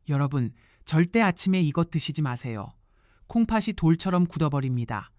여러분, 절대 아침에 이것 드시지 마세요. 콩팥이 돌처럼 굳어버립니다.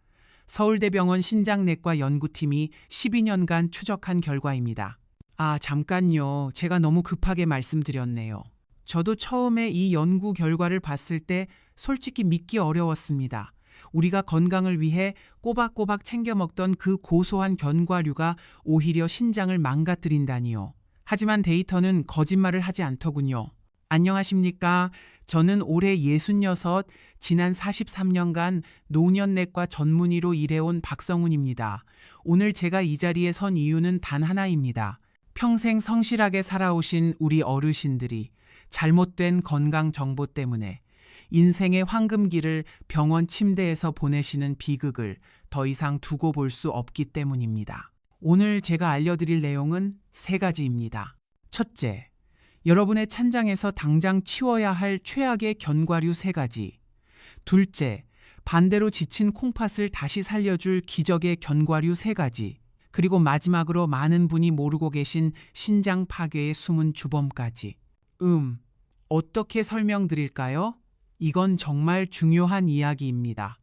서울대병원 신장내과 연구팀이 12년간 추적한 결과입니다. 아, 잠깐요. 제가 너무 급하게 말씀드렸네요. 저도 처음에 이 연구 결과를 봤을 때 솔직히 믿기 어려웠습니다. 우리가 건강을 위해 꼬박꼬박 챙겨 먹던 그 고소한 견과류가 오히려 신장을 망가뜨린다니요. 하지만 데이터는 거짓말을 하지 않더군요. 안녕하십니까? 저는 올해 66, 지난 43년간 노년내과 전문의로 일해온 박성훈입니다. 오늘 제가 이 자리에 선 이유는 단 하나입니다. 평생 성실하게 살아오신 우리 어르신들이 잘못된 건강 정보 때문에 인생의 황금기를 병원 침대에서 보내시는 비극을 더 이상 두고 볼 수 없기 때문입니다. 오늘 제가 알려드릴 내용은 3가지입니다. 첫째, 여러분의 찬장에서 당장 치워야 할 최악의 견과류 3가지. 둘째, 반대로 지친 콩팥을 다시 살려줄 기적의 견과류 3가지. 그리고 마지막으로 많은 분이 모르고 계신 신장 파괴의 숨은 주범까지. 어떻게 설명드릴까요? 이건 정말 중요한 이야기입니다.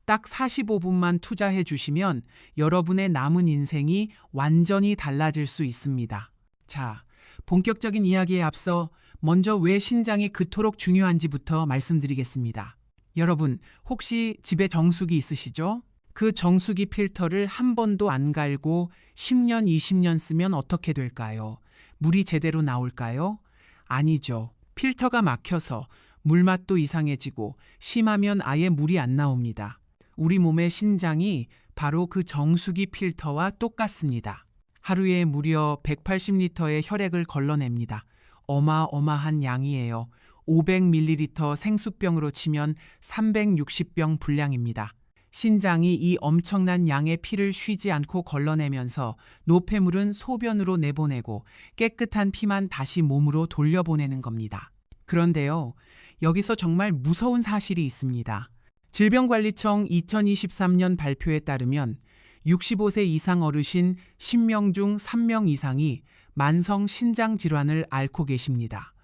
딱 45분만 투자해 주시면 여러분의 남은 인생이 완전히 달라질 수 있습니다. 자, 본격적인 이야기에 앞서 먼저 왜 신장이 그토록 중요한지부터 말씀드리겠습니다. 여러분, 혹시 집에 정수기 있으시죠? 그 정수기 필터를 한 번도 안 갈고 10년, 20년 쓰면 어떻게 될까요? 물이 제대로 나올까요? 아니죠. 필터가 막혀서 물맛도 이상해지고 심하면 아예 물이 안 나옵니다. 우리 몸의 신장이 바로 그 정수기 필터와 똑같습니다. 하루에 무려 180리터의 혈액을 걸러냅니다. 어마어마한 양이에요. 500ml 생수병으로 치면 360병 분량입니다. 신장이 이 엄청난 양의 피를 쉬지 않고 걸러내면서 노폐물은 소변으로 내보내고 깨끗한 피만 다시 몸으로 돌려보내는 겁니다. 그런데요, 여기서 정말 무서운 사실이 있습니다. 질병관리청 2023년 발표에 따르면 65세 이상 어르신 10명 중 3명 이상이 만성 신장 질환을 앓고 계십니다.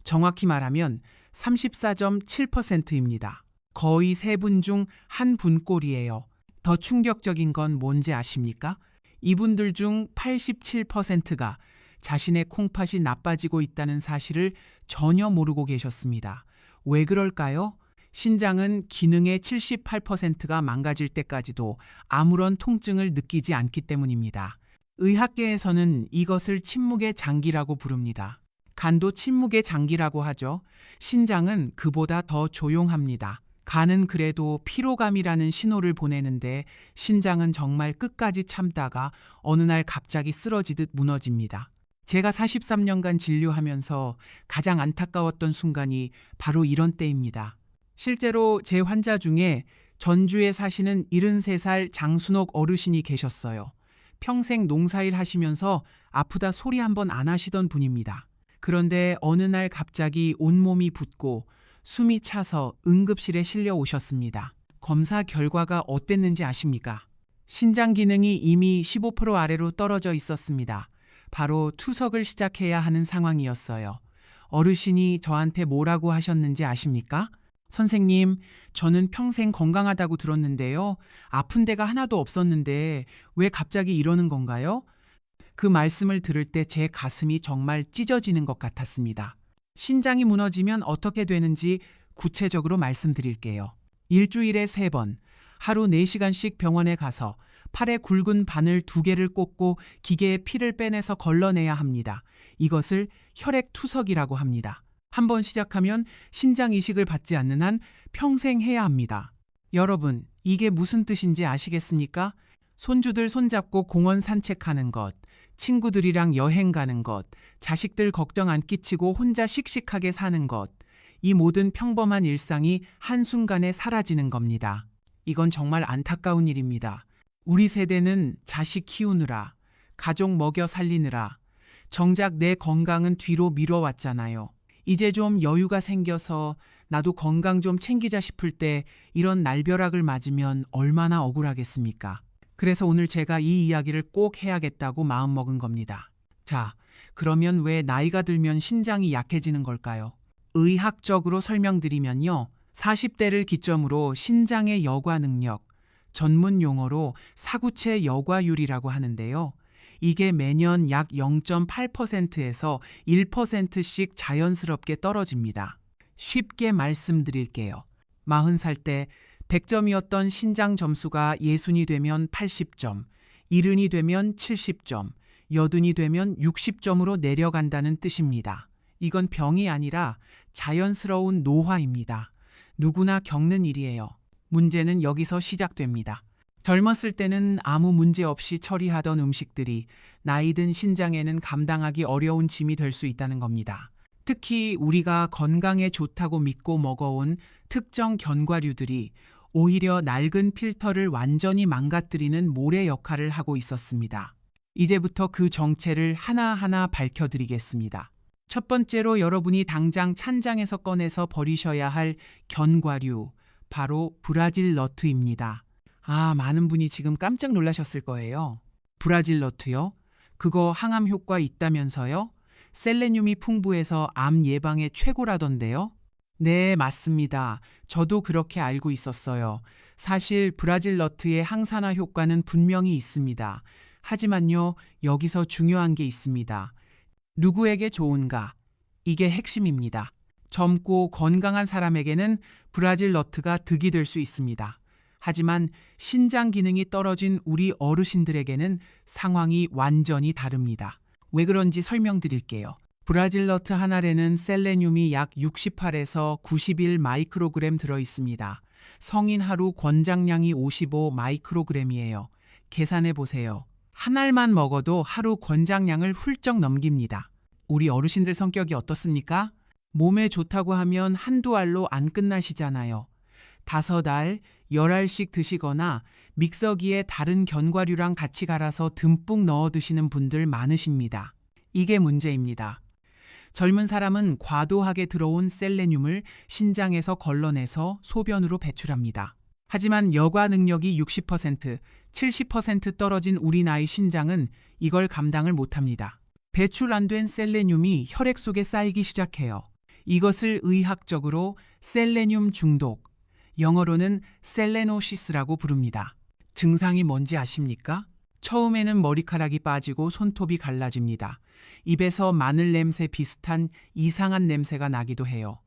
정확히 말하면 34.7%입니다. 거의 3분 중 1분꼴이에요. 더 충격적인 건 뭔지 아십니까? 이분들 중 87%가 자신의 콩팥이 나빠지고 있다는 사실을 전혀 모르고 계셨습니다. 왜 그럴까요? 신장은 기능의 78%가 망가질 때까지도 아무런 통증을 느끼지 않기 때문입니다. 의학계에서는 이것을 침묵의 장기라고 부릅니다. 간도 침묵의 장기라고 하죠. 신장은 그보다 더 조용합니다. 간은 그래도 피로감이라는 신호를 보내는데 신장은 정말 끝까지 참다가 어느 날 갑자기 쓰러지듯 무너집니다. 제가 43년간 진료하면서 가장 안타까웠던 순간이 바로 이런 때입니다. 실제로 제 환자 중에 전주에 사시는 73살 장순옥 어르신이 계셨어요. 평생 농사일 하시면서 아프다 소리 한번 안 하시던 분입니다. 그런데 어느 날 갑자기 온몸이 붓고 숨이 차서 응급실에 실려 오셨습니다. 검사 결과가 어땠는지 아십니까? 신장 기능이 이미 15% 아래로 떨어져 있었습니다. 바로 투석을 시작해야 하는 상황이었어요. 어르신이 저한테 뭐라고 하셨는지 아십니까? 선생님, 저는 평생 건강하다고 들었는데요. 아픈 데가 하나도 없었는데 왜 갑자기 이러는 건가요? 그 말씀을 들을 때 제 가슴이 정말 찢어지는 것 같았습니다. 신장이 무너지면 어떻게 되는지 구체적으로 말씀드릴게요. 일주일에 3번, 하루 4시간씩 병원에 가서 팔에 굵은 바늘 2개를 꽂고 기계에 피를 빼내서 걸러내야 합니다. 이것을 혈액투석이라고 합니다. 한번 시작하면 신장 이식을 받지 않는 한 평생 해야 합니다. 여러분, 이게 무슨 뜻인지 아시겠습니까? 손주들 손잡고 공원 산책하는 것, 친구들이랑 여행 가는 것, 자식들 걱정 안 끼치고 혼자 씩씩하게 사는 것, 이 모든 평범한 일상이 한순간에 사라지는 겁니다. 이건 정말 안타까운 일입니다. 우리 세대는 자식 키우느라, 가족 먹여 살리느라, 정작 내 건강은 뒤로 미뤄왔잖아요. 이제 좀 여유가 생겨서 나도 건강 좀 챙기자 싶을 때 이런 날벼락을 맞으면 얼마나 억울하겠습니까? 그래서 오늘 제가 이 이야기를 꼭 해야겠다고 마음먹은 겁니다. 자, 그러면 왜 나이가 들면 신장이 약해지는 걸까요? 의학적으로 설명드리면요. 40대를 기점으로 신장의 여과 능력, 전문 용어로 사구체 여과율이라고 하는데요. 이게 매년 약 0.8%에서 1%씩 자연스럽게 떨어집니다. 쉽게 말씀드릴게요. 40살 때 100점이었던 신장 점수가 60이 되면 80점, 70이 되면 70점, 80이 되면 60점으로 내려간다는 뜻입니다. 이건 병이 아니라 자연스러운 노화입니다. 누구나 겪는 일이에요. 문제는 여기서 시작됩니다. 젊었을 때는 아무 문제 없이 처리하던 음식들이 나이 든 신장에는 감당하기 어려운 짐이 될 수 있다는 겁니다. 특히 우리가 건강에 좋다고 믿고 먹어온 특정 견과류들이 오히려 낡은 필터를 완전히 망가뜨리는 모래 역할을 하고 있었습니다. 이제부터 그 정체를 하나하나 밝혀드리겠습니다. 첫 번째로 여러분이 당장 찬장에서 꺼내서 버리셔야 할 견과류, 바로 브라질 너트입니다. 많은 분이 지금 깜짝 놀라셨을 거예요. 브라질 너트요? 그거 항암 효과 있다면서요? 셀레늄이 풍부해서 암 예방에 최고라던데요? 네, 맞습니다. 저도 그렇게 알고 있었어요. 사실 브라질 너트의 항산화 효과는 분명히 있습니다. 하지만요, 여기서 중요한 게 있습니다. 누구에게 좋은가? 이게 핵심입니다. 젊고 건강한 사람에게는 브라질 너트가 득이 될 수 있습니다. 하지만 신장 기능이 떨어진 우리 어르신들에게는 상황이 완전히 다릅니다. 왜 그런지 설명드릴게요. 브라질 너트 한 알에는 셀레늄이 약 68에서 91 마이크로그램 들어 있습니다. 성인 하루 권장량이 55 마이크로그램이에요. 계산해 보세요. 한 알만 먹어도 하루 권장량을 훌쩍 넘깁니다. 우리 어르신들 성격이 어떻습니까? 몸에 좋다고 하면 한두 알로 안 끝나시잖아요. 5알, 10알씩 드시거나 믹서기에 다른 견과류랑 같이 갈아서 듬뿍 넣어 드시는 분들 많으십니다. 이게 문제입니다. 젊은 사람은 과도하게 들어온 셀레늄을 신장에서 걸러내서 소변으로 배출합니다. 하지만 여과 능력이 60%, 70% 떨어진 우리 나이 신장은 이걸 감당을 못합니다. 배출 안 된 셀레늄이 혈액 속에 쌓이기 시작해요. 이것을 의학적으로 셀레늄 중독, 영어로는 셀레노시스라고 부릅니다. 증상이 뭔지 아십니까? 처음에는 머리카락이 빠지고 손톱이 갈라집니다. 입에서 마늘 냄새 비슷한 이상한 냄새가 나기도 해요.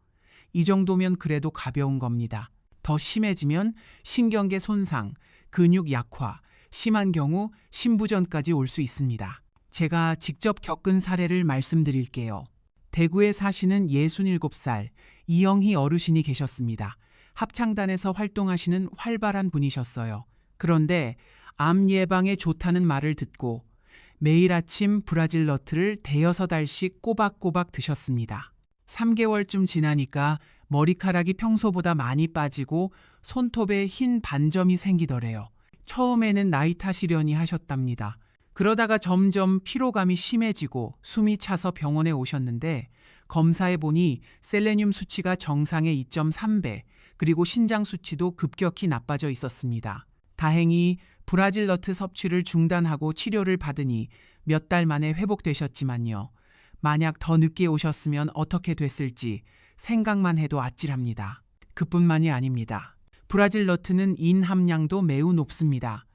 이 정도면 그래도 가벼운 겁니다. 더 심해지면 신경계 손상, 근육 약화, 심한 경우 심부전까지 올 수 있습니다. 제가 직접 겪은 사례를 말씀드릴게요. 대구에 사시는 67살 이영희 어르신이 계셨습니다. 합창단에서 활동하시는 활발한 분이셨어요. 그런데 암 예방에 좋다는 말을 듣고 매일 아침 브라질 너트를 대여섯 알씩 꼬박꼬박 드셨습니다. 3개월쯤 지나니까 머리카락이 평소보다 많이 빠지고 손톱에 흰 반점이 생기더래요. 처음에는 나이 탓이려니 하셨답니다. 그러다가 점점 피로감이 심해지고 숨이 차서 병원에 오셨는데 검사해 보니 셀레늄 수치가 정상의 2.3배, 그리고 신장 수치도 급격히 나빠져 있었습니다. 다행히 브라질 너트 섭취를 중단하고 치료를 받으니 몇 달 만에 회복되셨지만요. 만약 더 늦게 오셨으면 어떻게 됐을지 생각만 해도 아찔합니다. 그뿐만이 아닙니다. 브라질 너트는 인 함량도 매우 높습니다.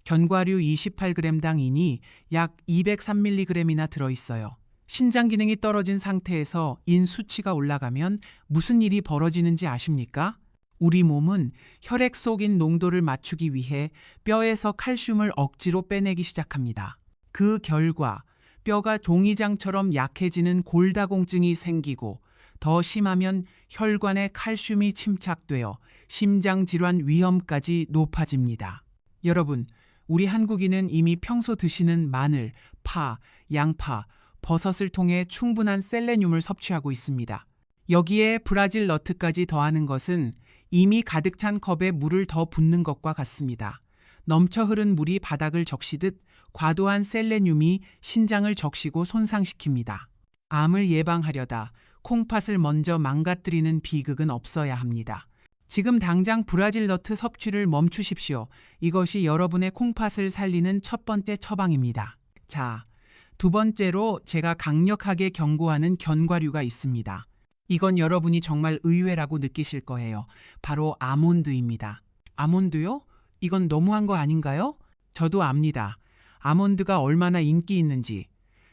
견과류 28g당 인이 약 203mg이나 들어있어요. 신장 기능이 떨어진 상태에서 인 수치가 올라가면 무슨 일이 벌어지는지 아십니까? 우리 몸은 혈액 속인 농도를 맞추기 위해 뼈에서 칼슘을 억지로 빼내기 시작합니다. 그 결과 뼈가 종이장처럼 약해지는 골다공증이 생기고 더 심하면 혈관에 칼슘이 침착되어 심장질환 위험까지 높아집니다. 여러분, 우리 한국인은 이미 평소 드시는 마늘, 파, 양파, 버섯을 통해 충분한 셀레늄을 섭취하고 있습니다. 여기에 브라질 너트까지 더하는 것은 이미 가득 찬 컵에 물을 더 붓는 것과 같습니다. 넘쳐 흐른 물이 바닥을 적시듯 과도한 셀레늄이 신장을 적시고 손상시킵니다. 암을 예방하려다 콩팥을 먼저 망가뜨리는 비극은 없어야 합니다. 지금 당장 브라질 너트 섭취를 멈추십시오. 이것이 여러분의 콩팥을 살리는 첫 번째 처방입니다. 자, 두 번째로 제가 강력하게 경고하는 견과류가 있습니다. 이건 여러분이 정말 의외라고 느끼실 거예요. 바로 아몬드입니다. 아몬드요? 이건 너무한 거 아닌가요? 저도 압니다. 아몬드가 얼마나 인기 있는지.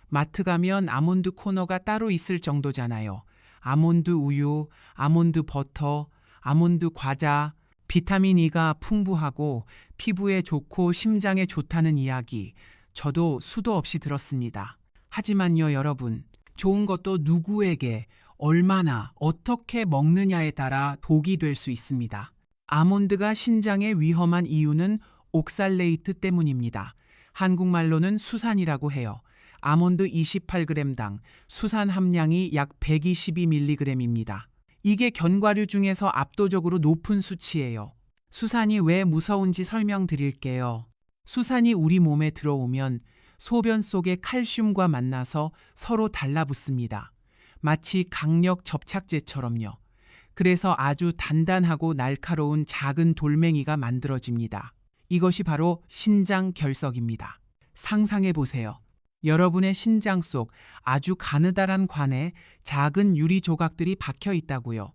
마트 가면 아몬드 코너가 따로 있을 정도잖아요. 아몬드 우유, 아몬드 버터, 아몬드 과자, 비타민 E가 풍부하고 피부에 좋고 심장에 좋다는 이야기. 저도 수도 없이 들었습니다. 하지만요, 여러분. 좋은 것도 누구에게, 얼마나, 어떻게 먹느냐에 따라 독이 될 수 있습니다. 아몬드가 신장에 위험한 이유는 옥살레이트 때문입니다. 한국말로는 수산이라고 해요. 아몬드 28g당 수산 함량이 약 122mg입니다. 이게 견과류 중에서 압도적으로 높은 수치예요. 수산이 왜 무서운지 설명드릴게요. 수산이 우리 몸에 들어오면 소변 속의 칼슘과 만나서 서로 달라붙습니다. 마치 강력 접착제처럼요. 그래서 아주 단단하고 날카로운 작은 돌멩이가 만들어집니다. 이것이 바로 신장 결석입니다. 상상해 보세요. 여러분의 신장 속 아주 가느다란 관에 작은 유리 조각들이 박혀 있다고요.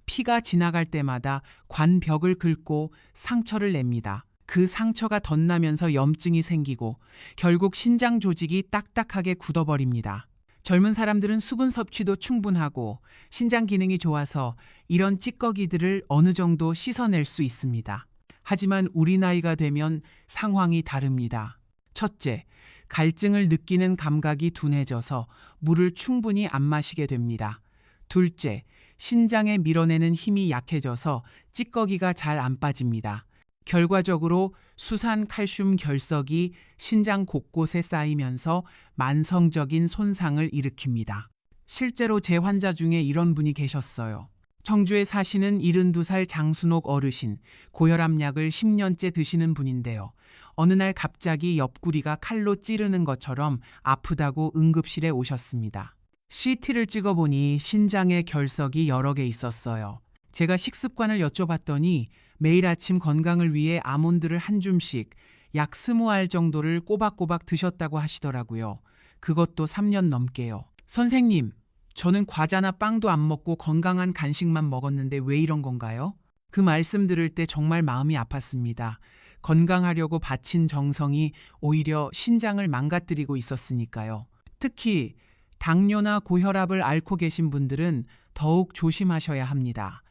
피가 지나갈 때마다 관벽을 긁고 상처를 냅니다. 그 상처가 덧나면서 염증이 생기고 결국 신장 조직이 딱딱하게 굳어버립니다. 젊은 사람들은 수분 섭취도 충분하고 신장 기능이 좋아서 이런 찌꺼기들을 어느 정도 씻어낼 수 있습니다. 하지만 우리 나이가 되면 상황이 다릅니다. 첫째, 갈증을 느끼는 감각이 둔해져서 물을 충분히 안 마시게 됩니다. 둘째, 신장에 밀어내는 힘이 약해져서 찌꺼기가 잘 안 빠집니다. 결과적으로 수산 칼슘 결석이 신장 곳곳에 쌓이면서 만성적인 손상을 일으킵니다. 실제로 제 환자 중에 이런 분이 계셨어요. 청주에 사시는 72살 장순옥 어르신, 고혈압약을 10년째 드시는 분인데요. 어느 날 갑자기 옆구리가 칼로 찌르는 것처럼 아프다고 응급실에 오셨습니다. CT를 찍어보니 신장에 결석이 여러 개 있었어요. 제가 식습관을 여쭤봤더니 매일 아침 건강을 위해 아몬드를 한 줌씩 약 20알 정도를 꼬박꼬박 드셨다고 하시더라고요. 그것도 3년 넘게요. 선생님, 저는 과자나 빵도 안 먹고 건강한 간식만 먹었는데 왜 이런 건가요? 그 말씀 들을 때 정말 마음이 아팠습니다. 건강하려고 바친 정성이 오히려 신장을 망가뜨리고 있었으니까요. 특히 당뇨나 고혈압을 앓고 계신 분들은 더욱 조심하셔야 합니다.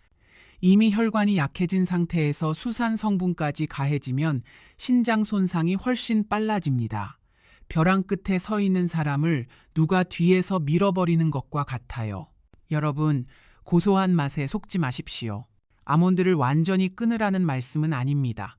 이미 혈관이 약해진 상태에서 수산 성분까지 가해지면 신장 손상이 훨씬 빨라집니다. 벼랑 끝에 서 있는 사람을 누가 뒤에서 밀어버리는 것과 같아요. 여러분, 고소한 맛에 속지 마십시오. 아몬드를 완전히 끊으라는 말씀은 아닙니다.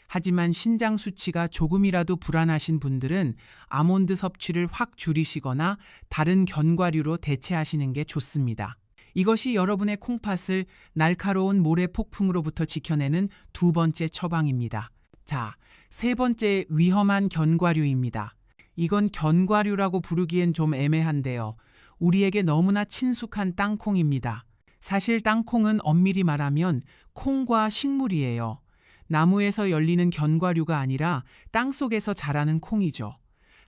하지만 신장 수치가 조금이라도 불안하신 분들은 아몬드 섭취를 확 줄이시거나 다른 견과류로 대체하시는 게 좋습니다. 이것이 여러분의 콩팥을 날카로운 모래 폭풍으로부터 지켜내는 두 번째 처방입니다. 자, 세 번째 위험한 견과류입니다. 이건 견과류라고 부르기엔 좀 애매한데요. 우리에게 너무나 친숙한 땅콩입니다. 사실 땅콩은 엄밀히 말하면 콩과 식물이에요. 나무에서 열리는 견과류가 아니라 땅속에서 자라는 콩이죠.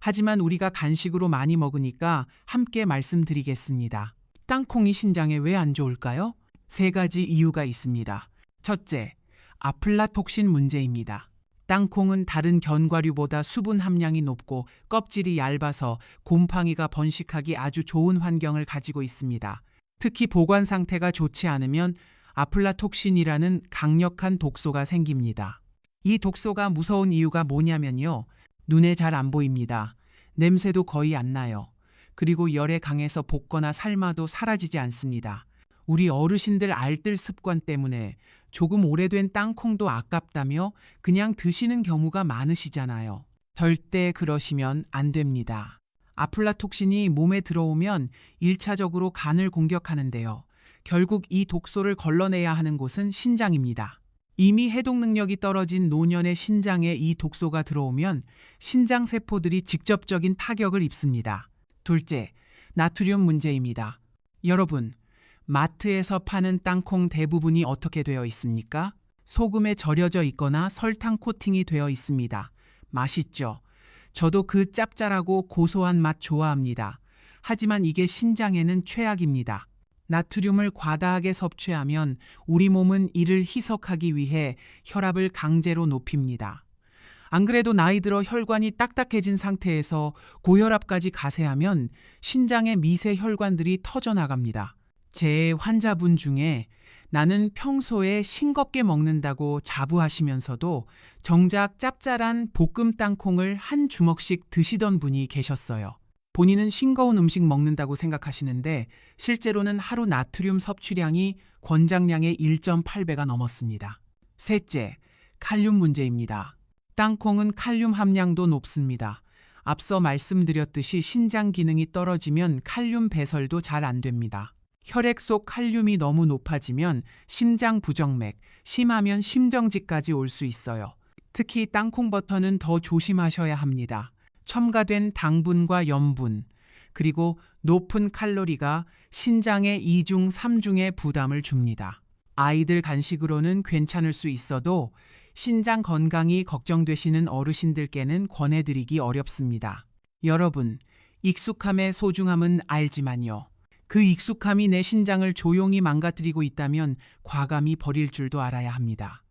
하지만 우리가 간식으로 많이 먹으니까 함께 말씀드리겠습니다. 땅콩이 신장에 왜 안 좋을까요? 세 가지 이유가 있습니다. 첫째, 아플라톡신 문제입니다. 땅콩은 다른 견과류보다 수분 함량이 높고 껍질이 얇아서 곰팡이가 번식하기 아주 좋은 환경을 가지고 있습니다. 특히 보관 상태가 좋지 않으면 아플라톡신이라는 강력한 독소가 생깁니다. 이 독소가 무서운 이유가 뭐냐면요. 눈에 잘 안 보입니다. 냄새도 거의 안 나요. 그리고 열에 강해서 볶거나 삶아도 사라지지 않습니다. 우리 어르신들 알뜰 습관 때문에 조금 오래된 땅콩도 아깝다며 그냥 드시는 경우가 많으시잖아요. 절대 그러시면 안 됩니다. 아플라톡신이 몸에 들어오면 1차적으로 간을 공격하는데요. 결국 이 독소를 걸러내야 하는 곳은 신장입니다. 이미 해독 능력이 떨어진 노년의 신장에 이 독소가 들어오면 신장 세포들이 직접적인 타격을 입습니다. 둘째, 나트륨 문제입니다. 여러분, 마트에서 파는 땅콩 대부분이 어떻게 되어 있습니까? 소금에 절여져 있거나 설탕 코팅이 되어 있습니다. 맛있죠? 저도 그 짭짤하고 고소한 맛 좋아합니다. 하지만 이게 신장에는 최악입니다. 나트륨을 과다하게 섭취하면 우리 몸은 이를 희석하기 위해 혈압을 강제로 높입니다. 안 그래도 나이 들어 혈관이 딱딱해진 상태에서 고혈압까지 가세하면 신장의 미세 혈관들이 터져나갑니다. 제 환자분 중에 나는 평소에 싱겁게 먹는다고 자부하시면서도 정작 짭짤한 볶음 땅콩을 한 주먹씩 드시던 분이 계셨어요. 본인은 싱거운 음식 먹는다고 생각하시는데 실제로는 하루 나트륨 섭취량이 권장량의 1.8배가 넘었습니다. 셋째, 칼륨 문제입니다. 땅콩은 칼륨 함량도 높습니다. 앞서 말씀드렸듯이 신장 기능이 떨어지면 칼륨 배설도 잘 안 됩니다. 혈액 속 칼륨이 너무 높아지면 심장 부정맥, 심하면 심정지까지 올 수 있어요. 특히 땅콩버터는 더 조심하셔야 합니다. 첨가된 당분과 염분, 그리고 높은 칼로리가 신장의 2중, 3중의 부담을 줍니다. 아이들 간식으로는 괜찮을 수 있어도 신장 건강이 걱정되시는 어르신들께는 권해드리기 어렵습니다. 여러분, 익숙함의 소중함은 알지만요. 그 익숙함이 내 신장을 조용히 망가뜨리고 있다면 과감히 버릴 줄도 알아야 합니다.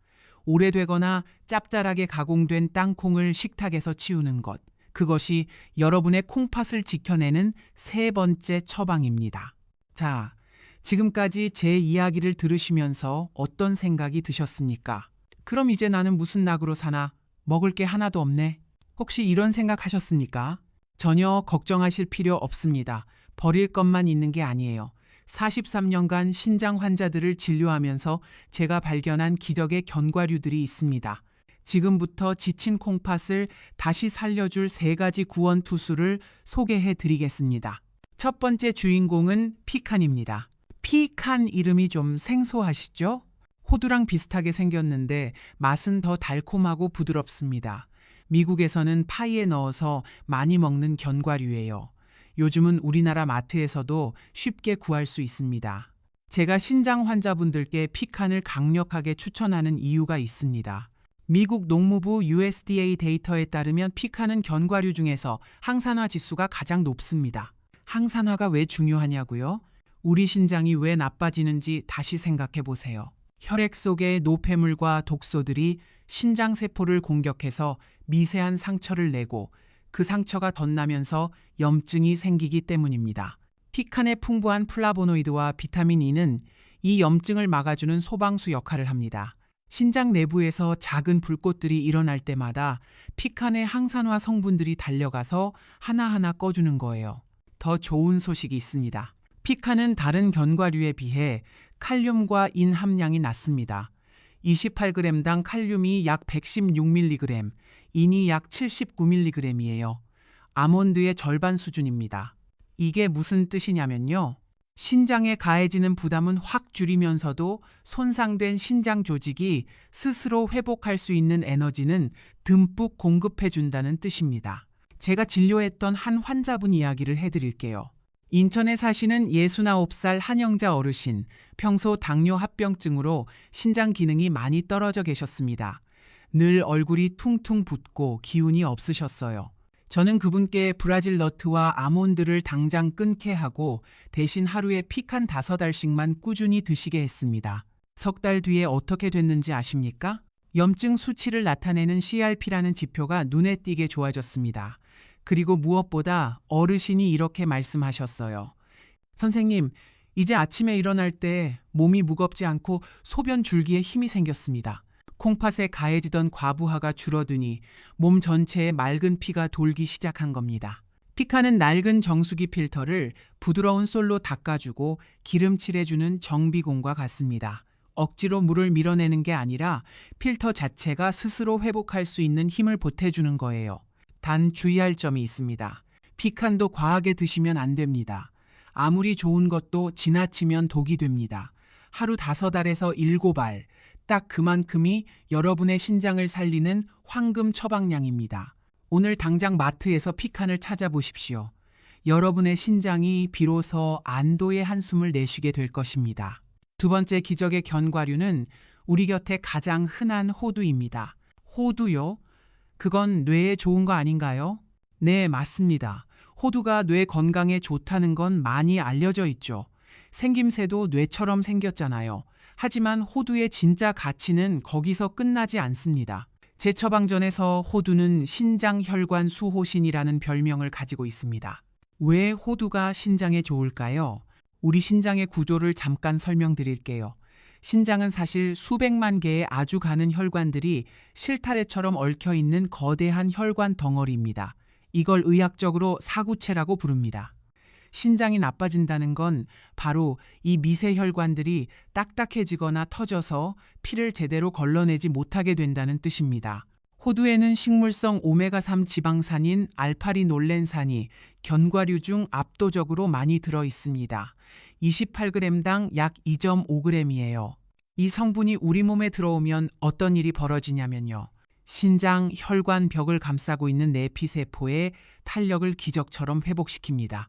오래되거나 짭짤하게 가공된 땅콩을 식탁에서 치우는 것, 그것이 여러분의 콩팥을 지켜내는 세 번째 처방입니다. 자, 지금까지 제 이야기를 들으시면서 어떤 생각이 드셨습니까? 그럼 이제 나는 무슨 낙으로 사나? 먹을 게 하나도 없네. 혹시 이런 생각하셨습니까? 전혀 걱정하실 필요 없습니다. 버릴 것만 있는 게 아니에요. 43년간 신장 환자들을 진료하면서 제가 발견한 기적의 견과류들이 있습니다. 지금부터 지친 콩팥을 다시 살려줄 3가지 구원 투수를 소개해 드리겠습니다. 첫 번째 주인공은 피칸입니다. 피칸 이름이 좀 생소하시죠? 호두랑 비슷하게 생겼는데 맛은 더 달콤하고 부드럽습니다. 미국에서는 파이에 넣어서 많이 먹는 견과류예요. 요즘은 우리나라 마트에서도 쉽게 구할 수 있습니다. 제가 신장 환자분들께 피칸을 강력하게 추천하는 이유가 있습니다. 미국 농무부 USDA 데이터에 따르면 피칸은 견과류 중에서 항산화 지수가 가장 높습니다. 항산화가 왜 중요하냐고요? 우리 신장이 왜 나빠지는지 다시 생각해 보세요. 혈액 속의 노폐물과 독소들이 신장 세포를 공격해서 미세한 상처를 내고 그 상처가 덧나면서 염증이 생기기 때문입니다. 피칸의 풍부한 플라보노이드와 비타민 E는 이 염증을 막아주는 소방수 역할을 합니다. 신장 내부에서 작은 불꽃들이 일어날 때마다 피칸의 항산화 성분들이 달려가서 하나하나 꺼주는 거예요. 더 좋은 소식이 있습니다. 피칸은 다른 견과류에 비해 칼륨과 인 함량이 낮습니다. 28g당 칼륨이 약 116mg, 인이 약 79mg이에요. 아몬드의 절반 수준입니다. 이게 무슨 뜻이냐면요. 신장에 가해지는 부담은 확 줄이면서도 손상된 신장 조직이 스스로 회복할 수 있는 에너지는 듬뿍 공급해준다는 뜻입니다. 제가 진료했던 한 환자분 이야기를 해드릴게요. 인천에 사시는 69살 한영자 어르신, 평소 당뇨 합병증으로 신장 기능이 많이 떨어져 계셨습니다. 늘 얼굴이 퉁퉁 붓고 기운이 없으셨어요. 저는 그분께 브라질 너트와 아몬드를 당장 끊게 하고 대신 하루에 피칸 5알씩만 꾸준히 드시게 했습니다. 석 달 뒤에 어떻게 됐는지 아십니까? 염증 수치를 나타내는 CRP라는 지표가 눈에 띄게 좋아졌습니다. 그리고 무엇보다 어르신이 이렇게 말씀하셨어요. 선생님, 이제 아침에 일어날 때 몸이 무겁지 않고 소변 줄기에 힘이 생겼습니다. 콩팥에 가해지던 과부하가 줄어드니 몸 전체에 맑은 피가 돌기 시작한 겁니다. 피칸은 낡은 정수기 필터를 부드러운 솔로 닦아주고 기름칠해주는 정비공과 같습니다. 억지로 물을 밀어내는 게 아니라 필터 자체가 스스로 회복할 수 있는 힘을 보태주는 거예요. 단 주의할 점이 있습니다. 피칸도 과하게 드시면 안 됩니다. 아무리 좋은 것도 지나치면 독이 됩니다. 하루 5알에서 7알, 딱 그만큼이 여러분의 신장을 살리는 황금 처방량입니다. 오늘 당장 마트에서 피칸을 찾아보십시오. 여러분의 신장이 비로소 안도의 한숨을 내쉬게 될 것입니다. 두 번째 기적의 견과류는 우리 곁에 가장 흔한 호두입니다. 호두요? 그건 뇌에 좋은 거 아닌가요? 네, 맞습니다. 호두가 뇌 건강에 좋다는 건 많이 알려져 있죠. 생김새도 뇌처럼 생겼잖아요. 하지만 호두의 진짜 가치는 거기서 끝나지 않습니다. 제 처방전에서 호두는 신장혈관 수호신이라는 별명을 가지고 있습니다. 왜 호두가 신장에 좋을까요? 우리 신장의 구조를 잠깐 설명드릴게요. 신장은 사실 수백만 개의 아주 가는 혈관들이 실타래처럼 얽혀 있는 거대한 혈관 덩어리입니다. 이걸 의학적으로 사구체라고 부릅니다. 신장이 나빠진다는 건 바로 이 미세 혈관들이 딱딱해지거나 터져서 피를 제대로 걸러내지 못하게 된다는 뜻입니다. 호두에는 식물성 오메가3 지방산인 알파리놀렌산이 견과류 중 압도적으로 많이 들어 있습니다. 28g당 약 2.5g이에요. 이 성분이 우리 몸에 들어오면 어떤 일이 벌어지냐면요. 신장 혈관 벽을 감싸고 있는 내피세포의 탄력을 기적처럼 회복시킵니다.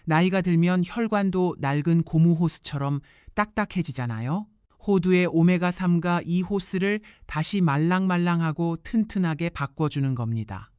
나이가 들면 혈관도 낡은 고무 호스처럼 딱딱해지잖아요. 호두의 오메가3가 이 호스를 다시 말랑말랑하고 튼튼하게 바꿔주는 겁니다.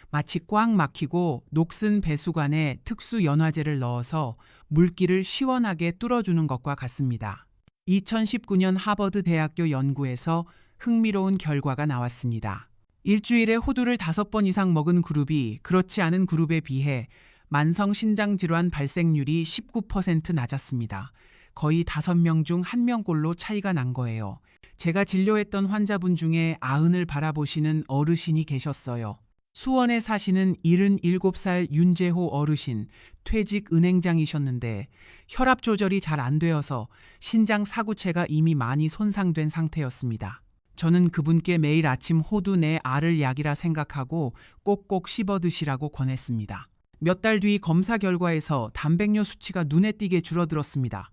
마치 꽉 막히고 녹슨 배수관에 특수 연화제를 넣어서 물기를 시원하게 뚫어주는 것과 같습니다. 2019년 하버드 대학교 연구에서 흥미로운 결과가 나왔습니다. 일주일에 호두를 5번 이상 먹은 그룹이 그렇지 않은 그룹에 비해 만성 신장질환 발생률이 19% 낮았습니다. 거의 5명 중 1명꼴로 차이가 난 거예요. 제가 진료했던 환자분 중에 아흔을 바라보시는 어르신이 계셨어요. 수원에 사시는 77살 윤재호 어르신, 퇴직 은행장이셨는데 혈압 조절이 잘 안 되어서 신장 사구체가 이미 많이 손상된 상태였습니다. 저는 그분께 매일 아침 호두 내 알을 약이라 생각하고 꼭꼭 씹어 드시라고 권했습니다. 몇 달 뒤 검사 결과에서 단백뇨 수치가 눈에 띄게 줄어들었습니다.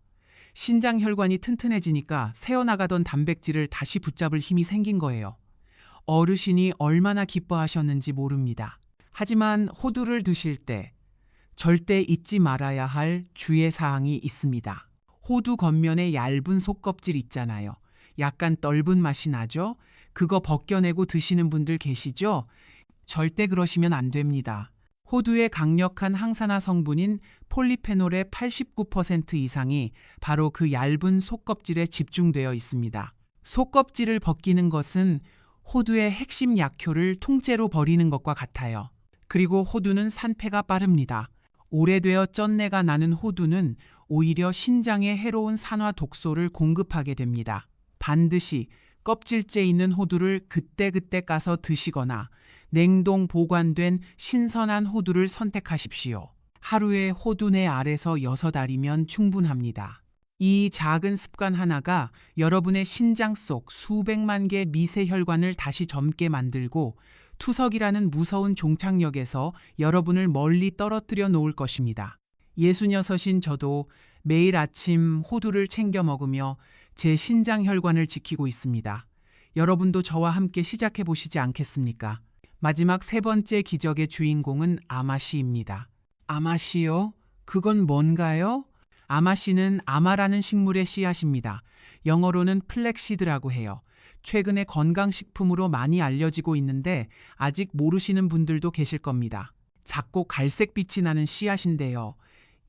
신장 혈관이 튼튼해지니까 새어나가던 단백질을 다시 붙잡을 힘이 생긴 거예요. 어르신이 얼마나 기뻐하셨는지 모릅니다. 하지만 호두를 드실 때 절대 잊지 말아야 할 주의사항이 있습니다. 호두 겉면에 얇은 속껍질 있잖아요. 약간 떫은 맛이 나죠? 그거 벗겨내고 드시는 분들 계시죠? 절대 그러시면 안 됩니다. 호두의 강력한 항산화 성분인 폴리페놀의 89% 이상이 바로 그 얇은 속껍질에 집중되어 있습니다. 속껍질을 벗기는 것은 호두의 핵심 약효를 통째로 버리는 것과 같아요. 그리고 호두는 산패가 빠릅니다. 오래되어 쩐내가 나는 호두는 오히려 신장에 해로운 산화 독소를 공급하게 됩니다. 반드시 껍질째 있는 호두를 그때그때 까서 드시거나 냉동 보관된 신선한 호두를 선택하십시오. 하루에 호두 내 알에서 6알이면 충분합니다. 이 작은 습관 하나가 여러분의 신장 속 수백만 개 미세 혈관을 다시 젊게 만들고 투석이라는 무서운 종착역에서 여러분을 멀리 떨어뜨려 놓을 것입니다. 66인 저도 매일 아침 호두를 챙겨 먹으며 제 신장 혈관을 지키고 있습니다. 여러분도 저와 함께 시작해 보시지 않겠습니까? 마지막 3번째 기적의 주인공은 아마씨입니다. 아마씨요? 그건 뭔가요? 아마씨는 아마라는 식물의 씨앗입니다. 영어로는 플렉시드라고 해요. 최근에 건강식품으로 많이 알려지고 있는데 아직 모르시는 분들도 계실 겁니다. 작고 갈색빛이 나는 씨앗인데요.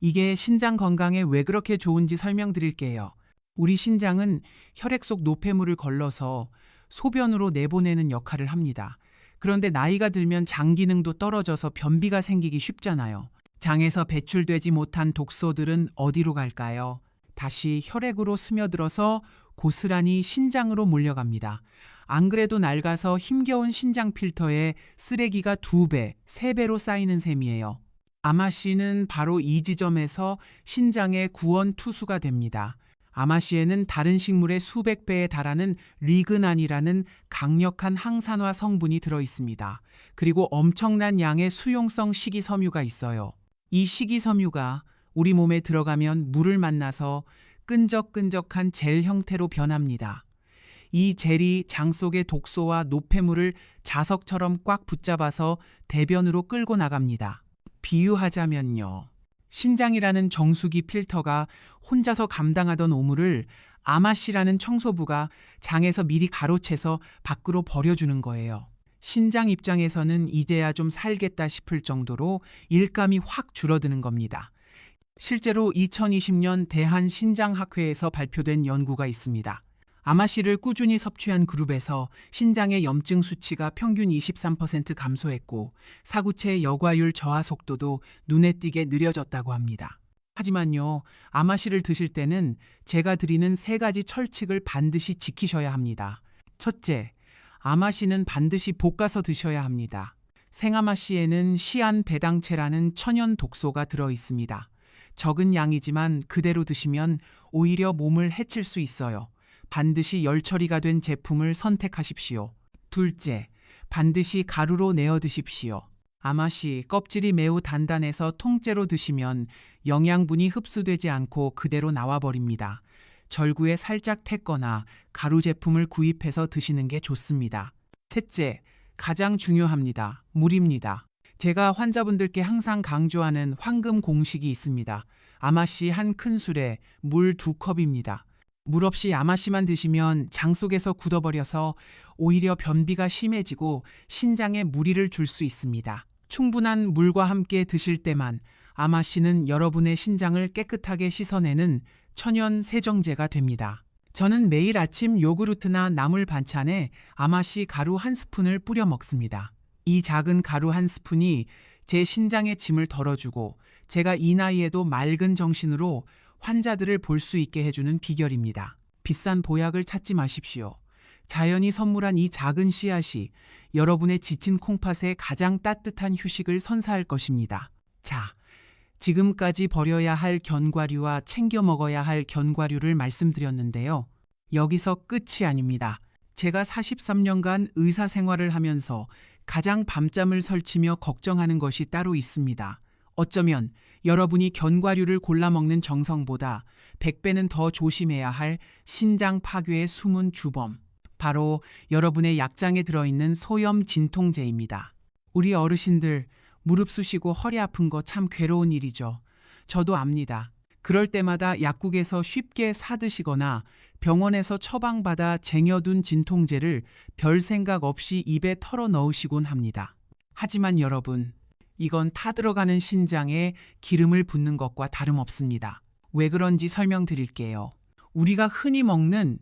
이게 신장 건강에 왜 그렇게 좋은지 설명드릴게요. 우리 신장은 혈액 속 노폐물을 걸러서 소변으로 내보내는 역할을 합니다. 그런데 나이가 들면 장 기능도 떨어져서 변비가 생기기 쉽잖아요. 장에서 배출되지 못한 독소들은 어디로 갈까요? 다시 혈액으로 스며들어서 고스란히 신장으로 몰려갑니다. 안 그래도 낡아서 힘겨운 신장 필터에 쓰레기가 2배, 3배로 쌓이는 셈이에요. 아마씨는 바로 이 지점에서 신장의 구원 투수가 됩니다. 아마씨에는 다른 식물의 수백 배에 달하는 리그난이라는 강력한 항산화 성분이 들어 있습니다. 그리고 엄청난 양의 수용성 식이섬유가 있어요. 이 식이섬유가 우리 몸에 들어가면 물을 만나서 끈적끈적한 젤 형태로 변합니다. 이 젤이 장 속의 독소와 노폐물을 자석처럼 꽉 붙잡아서 대변으로 끌고 나갑니다. 비유하자면요. 신장이라는 정수기 필터가 혼자서 감당하던 오물을 아마씨라는 청소부가 장에서 미리 가로채서 밖으로 버려주는 거예요. 신장 입장에서는 이제야 좀 살겠다 싶을 정도로 일감이 확 줄어드는 겁니다. 실제로 2020년 대한신장학회에서 발표된 연구가 있습니다. 아마씨를 꾸준히 섭취한 그룹에서 신장의 염증 수치가 평균 23% 감소했고 사구체 여과율 저하 속도도 눈에 띄게 느려졌다고 합니다. 하지만요, 아마씨를 드실 때는 제가 드리는 3가지 철칙을 반드시 지키셔야 합니다. 첫째, 아마씨는 반드시 볶아서 드셔야 합니다. 생아마씨에는 시안배당체라는 천연 독소가 들어 있습니다. 적은 양이지만 그대로 드시면 오히려 몸을 해칠 수 있어요. 반드시 열 처리가 된 제품을 선택하십시오. 둘째, 반드시 가루로 내어 드십시오. 아마씨 껍질이 매우 단단해서 통째로 드시면 영양분이 흡수되지 않고 그대로 나와버립니다. 절구에 살짝 텄거나 가루 제품을 구입해서 드시는 게 좋습니다. 셋째, 가장 중요합니다. 물입니다. 제가 환자분들께 항상 강조하는 황금 공식이 있습니다. 아마씨 한 큰술에 물 2컵입니다. 물 없이 아마씨만 드시면 장 속에서 굳어버려서 오히려 변비가 심해지고 신장에 무리를 줄 수 있습니다. 충분한 물과 함께 드실 때만 아마씨는 여러분의 신장을 깨끗하게 씻어내는 천연 세정제가 됩니다. 저는 매일 아침 요구르트나 나물 반찬에 아마씨 가루 1스푼을 뿌려 먹습니다. 이 작은 가루 1스푼이 제 신장의 짐을 덜어주고 제가 이 나이에도 맑은 정신으로 환자들을 볼 수 있게 해주는 비결입니다. 비싼 보약을 찾지 마십시오. 자연이 선물한 이 작은 씨앗이 여러분의 지친 콩팥에 가장 따뜻한 휴식을 선사할 것입니다. 자, 지금까지 버려야 할 견과류와 챙겨 먹어야 할 견과류를 말씀드렸는데요. 여기서 끝이 아닙니다. 제가 43년간 의사 생활을 하면서 가장 밤잠을 설치며 걱정하는 것이 따로 있습니다. 어쩌면 여러분이 견과류를 골라 먹는 정성보다 100배는 더 조심해야 할 신장 파괴의 숨은 주범. 바로 여러분의 약장에 들어있는 소염 진통제입니다. 우리 어르신들 무릎 쑤시고 허리 아픈 거 참 괴로운 일이죠. 저도 압니다. 그럴 때마다 약국에서 쉽게 사드시거나 병원에서 처방받아 쟁여둔 진통제를 별 생각 없이 입에 털어 넣으시곤 합니다. 하지만 여러분, 이건 타들어가는 신장에 기름을 붓는 것과 다름없습니다. 왜 그런지 설명드릴게요. 우리가 흔히 먹는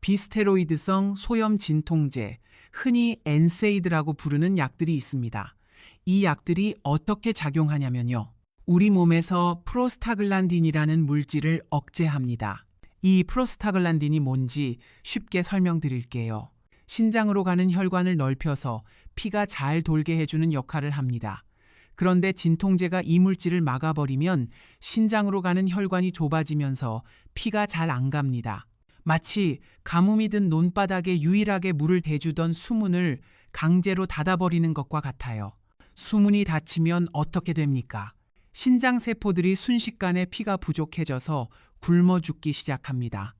비스테로이드성 소염 진통제, 흔히 엔세이드라고 부르는 약들이 있습니다. 이 약들이 어떻게 작용하냐면요. 우리 몸에서 프로스타글란딘이라는 물질을 억제합니다. 이 프로스타글란딘이 뭔지 쉽게 설명드릴게요. 신장으로 가는 혈관을 넓혀서 피가 잘 돌게 해주는 역할을 합니다. 그런데 진통제가 이 물질을 막아버리면 신장으로 가는 혈관이 좁아지면서 피가 잘 안 갑니다. 마치 가뭄이 든 논바닥에 유일하게 물을 대주던 수문을 강제로 닫아버리는 것과 같아요. 수문이 닫히면 어떻게 됩니까? 신장세포들이 순식간에 피가 부족해져서 굶어 죽기 시작합니다.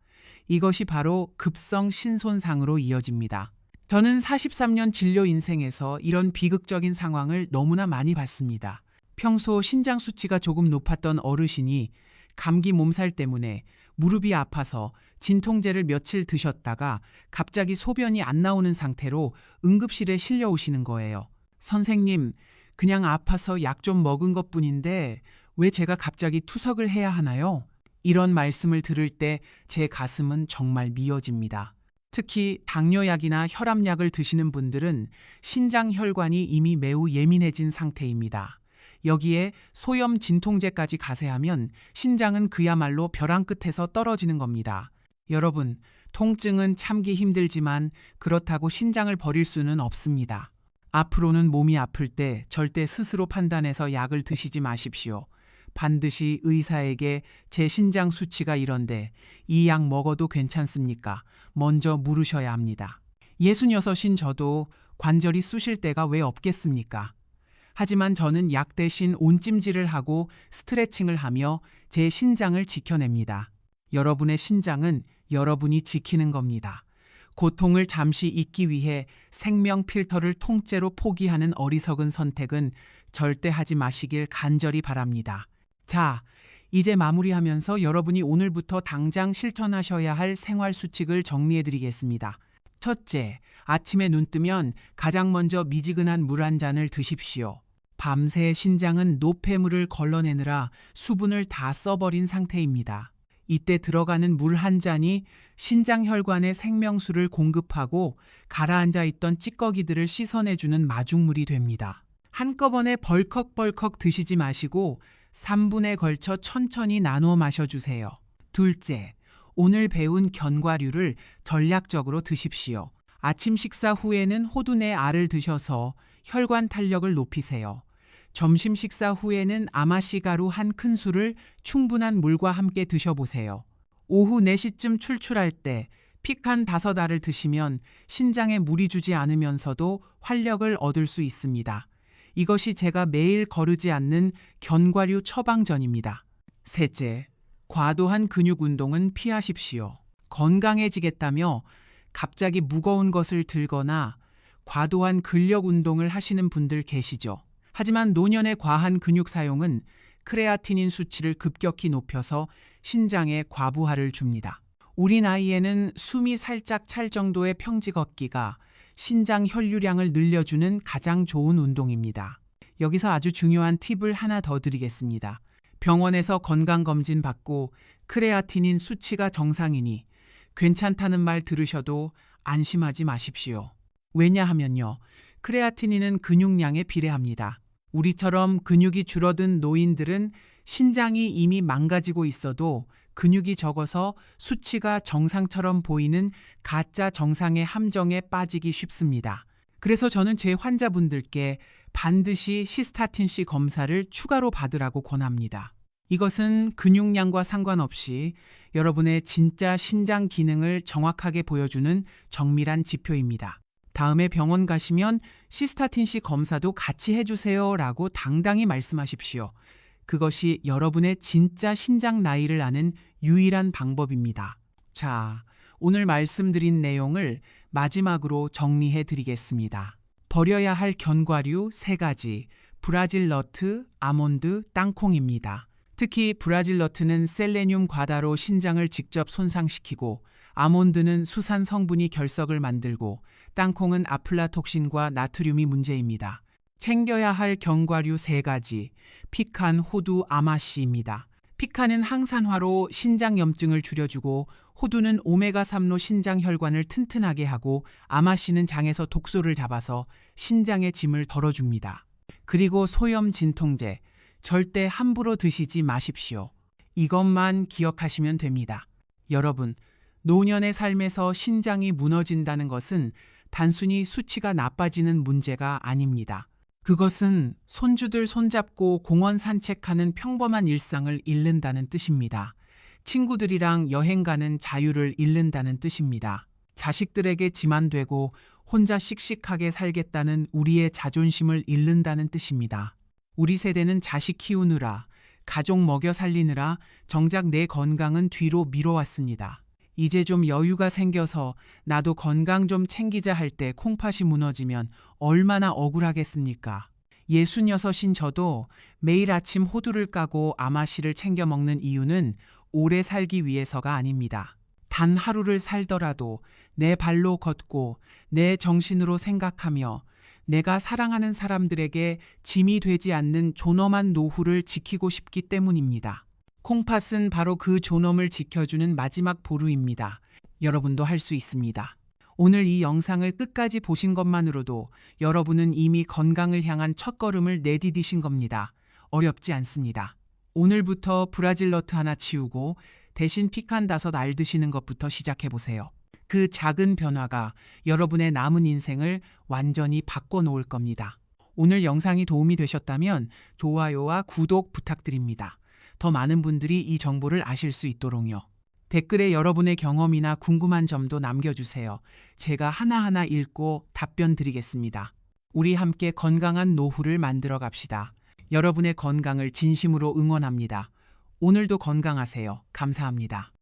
이것이 바로 급성 신손상으로 이어집니다. 저는 43년 진료 인생에서 이런 비극적인 상황을 너무나 많이 봤습니다. 평소 신장 수치가 조금 높았던 어르신이 감기 몸살 때문에 무릎이 아파서 진통제를 며칠 드셨다가 갑자기 소변이 안 나오는 상태로 응급실에 실려오시는 거예요. 선생님, 그냥 아파서 약 좀 먹은 것뿐인데 왜 제가 갑자기 투석을 해야 하나요? 이런 말씀을 들을 때 제 가슴은 정말 미어집니다. 특히 당뇨약이나 혈압약을 드시는 분들은 신장 혈관이 이미 매우 예민해진 상태입니다. 여기에 소염 진통제까지 가세하면 신장은 그야말로 벼랑 끝에서 떨어지는 겁니다. 여러분, 통증은 참기 힘들지만 그렇다고 신장을 버릴 수는 없습니다. 앞으로는 몸이 아플 때 절대 스스로 판단해서 약을 드시지 마십시오. 반드시 의사에게 제 신장 수치가 이런데 이 약 먹어도 괜찮습니까? 먼저 물으셔야 합니다. 66인 저도 관절이 쑤실 때가 왜 없겠습니까? 하지만 저는 약 대신 온찜질을 하고 스트레칭을 하며 제 신장을 지켜냅니다. 여러분의 신장은 여러분이 지키는 겁니다. 고통을 잠시 잊기 위해 생명 필터를 통째로 포기하는 어리석은 선택은 절대 하지 마시길 간절히 바랍니다. 자, 이제 마무리하면서 여러분이 오늘부터 당장 실천하셔야 할 생활 수칙을 정리해드리겠습니다. 첫째, 아침에 눈 뜨면 가장 먼저 미지근한 물 한 잔을 드십시오. 밤새 신장은 노폐물을 걸러내느라 수분을 다 써버린 상태입니다. 이때 들어가는 물 한 잔이 신장 혈관에 생명수를 공급하고 가라앉아 있던 찌꺼기들을 씻어내주는 마중물이 됩니다. 한꺼번에 벌컥벌컥 드시지 마시고 3분에 걸쳐 천천히 나눠 마셔주세요. 둘째, 오늘 배운 견과류를 전략적으로 드십시오. 아침 식사 후에는 호두 내 알을 드셔서 혈관 탄력을 높이세요. 점심 식사 후에는 아마씨 가루 한 큰술을 충분한 물과 함께 드셔보세요. 오후 4시쯤 출출할 때 피칸 5알을 드시면 신장에 무리 주지 않으면서도 활력을 얻을 수 있습니다. 이것이 제가 매일 거르지 않는 견과류 처방전입니다. 셋째, 과도한 근육 운동은 피하십시오. 건강해지겠다며 갑자기 무거운 것을 들거나 과도한 근력 운동을 하시는 분들 계시죠. 하지만 노년의 과한 근육 사용은 크레아티닌 수치를 급격히 높여서 신장에 과부하를 줍니다. 우리 나이에는 숨이 살짝 찰 정도의 평지 걷기가 신장 혈류량을 늘려주는 가장 좋은 운동입니다. 여기서 아주 중요한 팁을 하나 더 드리겠습니다. 병원에서 건강검진 받고 크레아티닌 수치가 정상이니 괜찮다는 말 들으셔도 안심하지 마십시오. 왜냐하면요, 크레아티닌은 근육량에 비례합니다. 우리처럼 근육이 줄어든 노인들은 신장이 이미 망가지고 있어도 근육이 적어서 수치가 정상처럼 보이는 가짜 정상의 함정에 빠지기 쉽습니다. 그래서 저는 제 환자분들께 반드시 시스타틴C 검사를 추가로 받으라고 권합니다. 이것은 근육량과 상관없이 여러분의 진짜 신장 기능을 정확하게 보여주는 정밀한 지표입니다. 다음에 병원 가시면 시스타틴C 검사도 같이 해주세요 라고 당당히 말씀하십시오. 그것이 여러분의 진짜 신장 나이를 아는 유일한 방법입니다. 자, 오늘 말씀드린 내용을 마지막으로 정리해 드리겠습니다. 버려야 할 견과류 3가지, 브라질 너트, 아몬드, 땅콩입니다. 특히 브라질 너트는 셀레늄 과다로 신장을 직접 손상시키고 아몬드는 수산 성분이 결석을 만들고 땅콩은 아플라톡신과 나트륨이 문제입니다. 챙겨야 할 견과류 3가지, 피칸, 호두, 아마씨입니다. 피칸은 항산화로 신장염증을 줄여주고 호두는 오메가3로 신장 혈관을 튼튼하게 하고 아마씨는 장에서 독소를 잡아서 신장의 짐을 덜어줍니다. 그리고 소염 진통제, 절대 함부로 드시지 마십시오. 이것만 기억하시면 됩니다. 여러분, 노년의 삶에서 신장이 무너진다는 것은 단순히 수치가 나빠지는 문제가 아닙니다. 그것은 손주들 손잡고 공원 산책하는 평범한 일상을 잃는다는 뜻입니다. 친구들이랑 여행 가는 자유를 잃는다는 뜻입니다. 자식들에게 짐 되고 혼자 씩씩하게 살겠다는 우리의 자존심을 잃는다는 뜻입니다. 우리 세대는 자식 키우느라, 가족 먹여 살리느라 정작 내 건강은 뒤로 미뤄왔습니다. 이제 좀 여유가 생겨서 나도 건강 좀 챙기자 할 때 콩팥이 무너지면 얼마나 억울하겠습니까? 66인 저도 매일 아침 호두를 까고 아마씨를 챙겨 먹는 이유는 오래 살기 위해서가 아닙니다. 단 하루를 살더라도 내 발로 걷고 내 정신으로 생각하며 내가 사랑하는 사람들에게 짐이 되지 않는 존엄한 노후를 지키고 싶기 때문입니다. 콩팥은 바로 그 존엄을 지켜주는 마지막 보루입니다. 여러분도 할 수 있습니다. 오늘 이 영상을 끝까지 보신 것만으로도 여러분은 이미 건강을 향한 첫걸음을 내디디신 겁니다. 어렵지 않습니다. 오늘부터 브라질 너트 하나 치우고 대신 피칸 5알 드시는 것부터 시작해보세요. 그 작은 변화가 여러분의 남은 인생을 완전히 바꿔놓을 겁니다. 오늘 영상이 도움이 되셨다면 좋아요와 구독 부탁드립니다. 더 많은 분들이 이 정보를 아실 수 있도록요. 댓글에 여러분의 경험이나 궁금한 점도 남겨주세요. 제가 하나하나 읽고 답변 드리겠습니다. 우리 함께 건강한 노후를 만들어 갑시다. 여러분의 건강을 진심으로 응원합니다. 오늘도 건강하세요. 감사합니다.